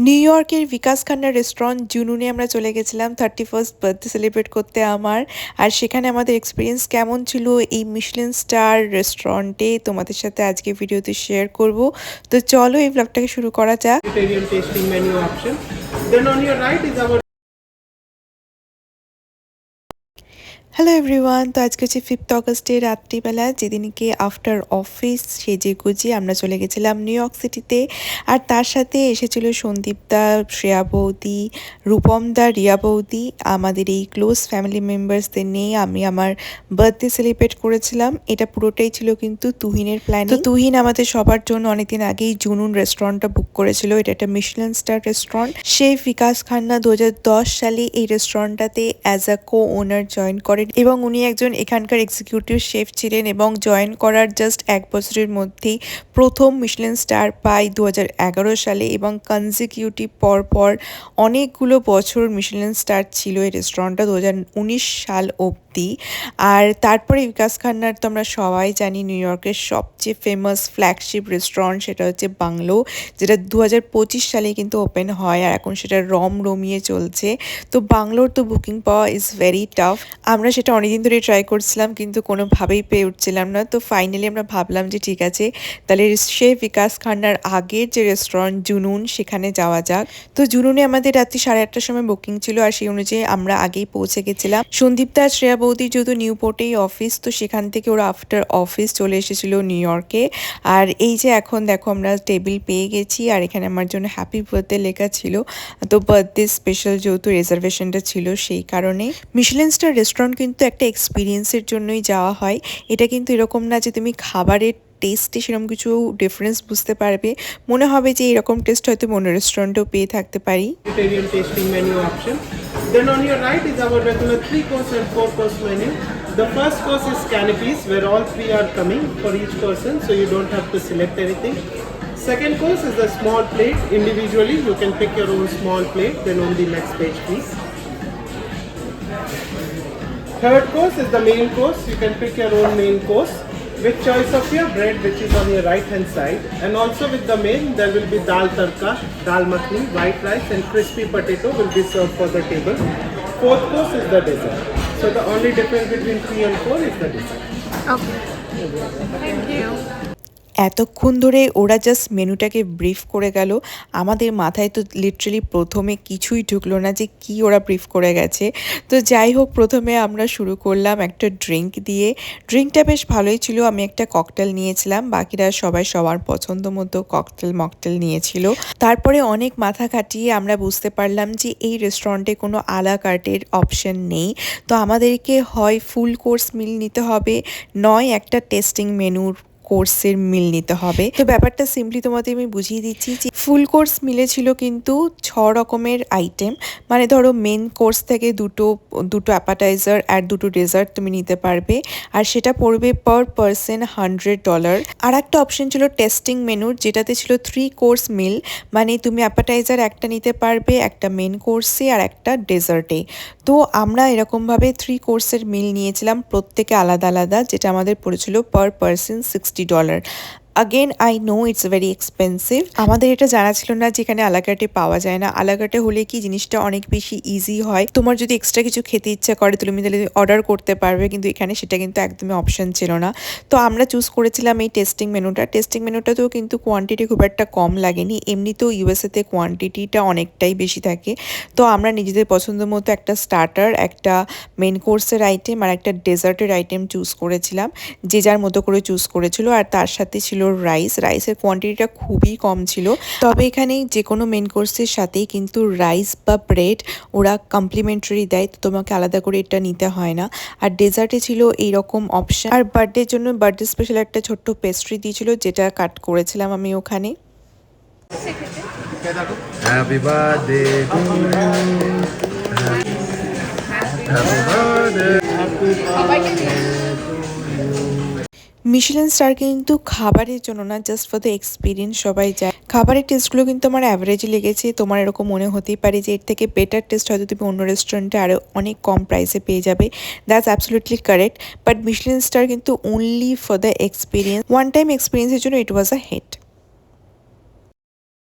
New ইয়র্কের বিকাশ Khanna restaurant জুনুনে আমরা চলে গেছিলাম 31st বার্থডে সেলিব্রেট করতে আমার। আর সেখানে আমাদের এক্সপিরিয়েন্স কেমন ছিল এই মিশলিন স্টার রেস্টুরেন্টে তোমাদের সাথে আজকে ভিডিওতে শেয়ার করব। তো চলো এই ব্লগটাকে শুরু করা যাক। Vegetarian tasting menu option. Then on your right is our hello everyone, তো আজকে হচ্ছে 5th অগস্টে রাত্রিবেলা, যেদিনকে আফটার অফিস সেজে গুজে আমরা চলে গেছিলাম নিউ ইয়র্ক সিটিতে। আর তার সাথে এসেছিল সন্দীপদা, শ্রেয়া বৌদি, রূপমদা, রিয়া বৌদি। আমাদের এই ক্লোজ ফ্যামিলি মেম্বার্সদের নিয়ে আমি আমার বার্থডে সেলিব্রেট করেছিলাম। এটা পুরোটাই ছিল কিন্তু তুহিনের প্ল্যান। তো তুহিন আমাদের সবার জন্য অনেকদিন আগেই জুনুন রেস্টুরেন্টটা বুক করেছিল। এটা একটা মিশলিন স্টার রেস্টুরেন্ট। সেই বিকাশ খান্না 2010 সালে এই রেস্টুরেন্টটাতে as a co owner join করেন এবং উনি একজন এখানকার এক্সিকিউটিভ শেফ ছিলেন এবং জয়েন করার জাস্ট 1 বছরের মধ্যেই প্রথম মিশলিন স্টার পায় 2011 সালে এবং কনজিকিউটিভ পর অনেকগুলো বছর মিশলিন স্টার ছিল এই রেস্টুরেন্টটা 2019 সাল অবধি। আর তারপরে বিকাশ খান্নার তো আমরা সবাই জানি নিউ ইয়র্কের সবচেয়ে ফেমাস ফ্ল্যাগশিপ রেস্টুরেন্ট, সেটা হচ্ছে বাংলো, যেটা 2025 সালে কিন্তু ওপেন হয় আর এখন সেটা রমিয়ে চলছে। তো বাংলোর তো বুকিং পাওয়া ইজ ভেরি টাফ। আমরা সেটা অনেকদিন ধরে ট্রাই করছিলাম কিন্তু কোনোভাবেই পেয়ে উঠছিলাম না। তো ফাইনালি আমরা ভাবলাম যে ঠিক আছে, তাহলে সেই বিকাশ খান্নার আগের যে রেস্টুরেন্ট জুনুন সেখানে যাওয়া যাক। তো জুনুনে আমাদের রাত্রি 8:30টার সময় বুকিং ছিল আর সেই অনুযায়ী আমরা আগেই পৌঁছে গেছিলাম। সন্দীপদা শ্রেয়া বৌদি যেহেতু নিউপোর্টেই অফিস, তো সেখান থেকে ওরা আফটার অফিস চলে এসেছিল নিউ ইয়র্কে। আর এই যে এখন দেখো আমরা টেবিল পেয়ে গেছি আর এখানে আমার জন্য হ্যাপি বার্থডে লেখা ছিল। তো বার্থডে স্পেশাল যেহেতু রিজার্ভেশনটা ছিল সেই কারণে। মিশলিন স্টার রেস্টুরেন্ট কিন্তু একটা এক্সপিরিয়েন্সের জন্যই যাওয়া হয়। এটা কিন্তু এরকম না যে তুমি খাবারের টেস্টে সেরকম কিছু ডিফারেন্স বুঝতে পারবে, মনে হবে যে এরকম টেস্ট হয়তো অন্য রেস্টুরেন্টেও পেয়ে থাকতে পারি। vegetarian tasting menu option. Then on your right is our regular 3-course and 4-course menu. The first course is canopies, where all three are coming for each person, so you don't have to select anything. Second course is a small plate. Individually, you can pick your own small plate. Then on the next page, please. Third course is the main course. You can pick your own main course with choice of your bread, which is on your right hand side. And also with the main, there will be dal tadka, dal makhni, white rice and crispy potato will be served for the table. Fourth course is the dessert. So the only difference between 3 and 4 is the dessert. Okay. Thank you. এতক্ষণ ধরে ওরা just মেনুটাকে brief করে গেল, আমাদের মাথায় তো literally প্রথমে কিছুই ঢুকলো না যে কি ওরা ব্রিফ করে গেছে। তো যাই হোক, প্রথমে আমরা শুরু করলাম একটা ড্রিঙ্ক দিয়ে। ড্রিঙ্কটা বেশ ভালোই ছিল। আমি একটা ককটেল নিয়েছিলাম, বাকিরা সবাই সবার পছন্দ মতো মকটেল নিয়েছিল। তারপরে অনেক মাথা খাটিয়ে আমরা বুঝতে পারলাম যে এই রেস্টুরেন্টে কোনো আলা কার্টের অপশন নেই। তো আমাদেরকে হয় ফুল কোর্স মিল নিতে হবে, নয় একটা টেস্টিং মেনুর কোর্সের মিল নিতে হবে। তো ব্যাপারটা সিম্পলি তোমাদের আমি বুঝিয়ে দিচ্ছি যে ফুল কোর্স মিলে ছিল কিন্তু 6 রকমের আইটেম, মানে ধরো মেন কোর্স থেকে দুটো অ্যাপাটাইজার আর দুটো ডেজার্ট তুমি নিতে পারবে আর সেটা পড়বে পার পারসন $100। আর একটা অপশন ছিল টেস্টিং মেনুর, যেটাতে ছিল 3 কোর্স মিল, মানে তুমি অ্যাপাটাইজার একটা নিতে পারবে, একটা মেন কোর্সে আর একটা ডেজার্টে। তো আমরা এরকমভাবে 3 কোর্সের মিল নিয়েছিলাম, প্রত্যেকে আলাদা আলাদা, যেটা আমাদের পড়েছিল per person $60। Again I know it's very expensive. আমাদের এটা জানা ছিল না যে এখানে আলাকাটে পাওয়া যায় না। আলাকাটে হলে কি জিনিসটা অনেক বেশি ইজি হয়, তোমার যদি এক্সট্রা কিছু খেতে ইচ্ছা করে তুমি তাহলে অর্ডার করতে পারবে, কিন্তু এখানে সেটা কিন্তু একদমই অপশন ছিল না। তো আমরা চুজ করেছিলাম এই টেস্টিং মেনুটা। টেস্টিং মেনুটাতেও কিন্তু কোয়ান্টিটি খুব একটা কম লাগেনি, এমনিতেও ইউএসএতে কোয়ান্টিটিটা অনেকটাই বেশি থাকে। তো আমরা নিজেদের পছন্দ মতো একটা স্টার্টার, একটা মেন কোর্সের আইটেম আর একটা ডেজার্টের আইটেম চুজ করেছিলাম, যে যার মতো করে চুজ করেছিল। আর তার সাথে ছিল রাইসের কোয়ান্টিটিটা খুবই কম ছিল। তবে এখানে যে কোনো মেন কোর্সের সাথেই কিন্তু রাইস বা ব্রেড ওরা কমপ্লিমেন্টারি দেয়, তো তোমাকে আলাদা করে এটা নিতে হয় না। আর ডেজার্টে ছিল এইরকম অপশন। আর বার্থডের জন্য বার্থডে স্পেশাল একটা ছোট্ট পেস্ট্রি দিয়েছিল, যেটা কাট করেছিলাম আমি ওখানে। Happy birthday to you. Happy birthday. Michelin star কিন্তু খাবারের জন্য না, জাস্ট ফর দ্য এক্সপিরিয়েন্স সবাই যায়। খাবারের টেস্টগুলো কিন্তু আমার অ্যাভারেজই লেগেছে। তোমার এরকম মনে হতেই পারে যে এর থেকে বেটার টেস্ট হয়তো তুমি অন্য রেস্টুরেন্টে আরও অনেক কম প্রাইসে পেয়ে যাবে। That's absolutely correct, but Michelin star কিন্তু only for the experience, one time এক্সপিরিয়েন্সের জন্য ইট ওয়াজ আ হিট।